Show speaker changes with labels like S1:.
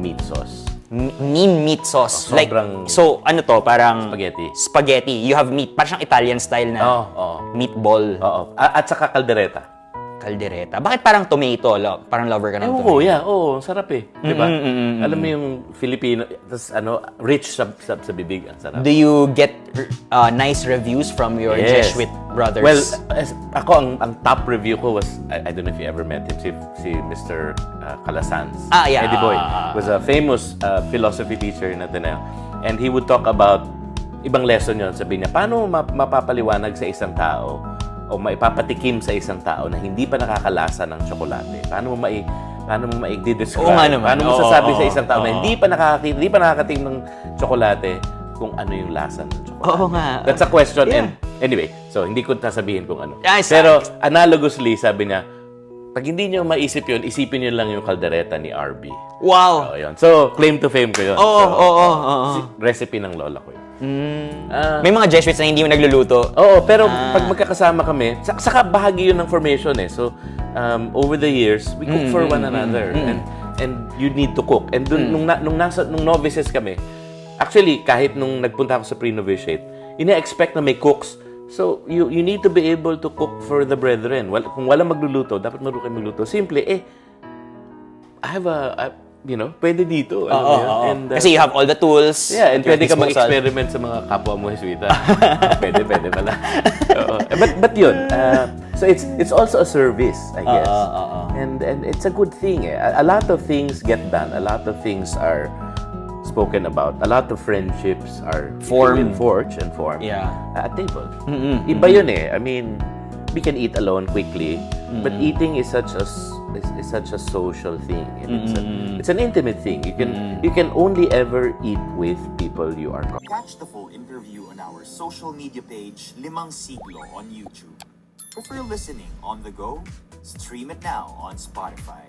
S1: meat sauce.
S2: Mean meat sauce.
S1: Oh, sobrang-
S2: so, ano to? Parang...
S1: Spaghetti.
S2: Spaghetti. You have meat. Parang siyang Italian style na meatball.
S1: Oo. At saka kaldereta.
S2: Caldereta. Bakit parang tomato? Parang lover ka ng tomato.
S1: Oo, sarap eh. Diba? Alam mo yung Filipino, tas rich sa bibig, ang sarap.
S2: Do you get nice reviews from your
S1: Yes.
S2: Jesuit brothers?
S1: Well, ako, ang top review ko was, I don't know if you ever met him, si Mr. Calasanz.
S2: Yeah.
S1: Eddie Boy. Was a famous philosophy teacher in Ateneo. And he would talk about, ibang lesson yon, sabi niya, paano mapapaliwanag sa isang tao o maipapatikim sa isang tao na hindi pa nakakalasa ng tsokolate? Paano mo i-describe?
S2: Oo nga naman.
S1: Paano mo sasabi sa isang tao na hindi pa nakakatim ng tsokolate kung ano yung lasa ng tsokolate?
S2: Oo nga.
S1: That's a question.
S2: Yeah.
S1: And anyway, so hindi ko sasabihin kung ano.
S2: Ay,
S1: Pero analogously, sabi niya, pag hindi niyo maisip yun, isipin niyo lang yung kaldereta ni RB.
S2: Wow!
S1: So, yun. So, claim to fame ko yun.
S2: Oo.
S1: Recipe ng lola ko yun.
S2: May mga Jesuits na hindi mo nagluluto.
S1: Oo, pero pag magkakasama kami, saka bahagi yun ng formation eh. So, over the years, we cook for one another. And you need to cook. And dun, nung novices kami, actually, kahit nung nagpunta ako sa pre-novitiate, ina-expect na may cooks. So, you need to be able to cook for the brethren. Kung walang magluluto, dapat marunong kayo magluto. Simple, pwede dito. Alam mo yun? And,
S2: Kasi you have all the tools.
S1: yeah, and
S2: at your
S1: pwede ka
S2: disposal.
S1: mag-experiment sa mga kapwa mo Jesuita. pwede pala. Oo. But yun, so it's also a service, I guess. And it's a good thing. A lot of things get done. A lot of things are spoken about. A lot of friendships are forged and formed at table. Iba yun eh. I mean, we can eat alone quickly, but eating is such a social thing. And it's an intimate thing. You can only ever eat with people you are comfortable.
S3: Catch the full interview on our social media page, Limang Siglo on YouTube. Prefer listening on the go? Stream it now on Spotify.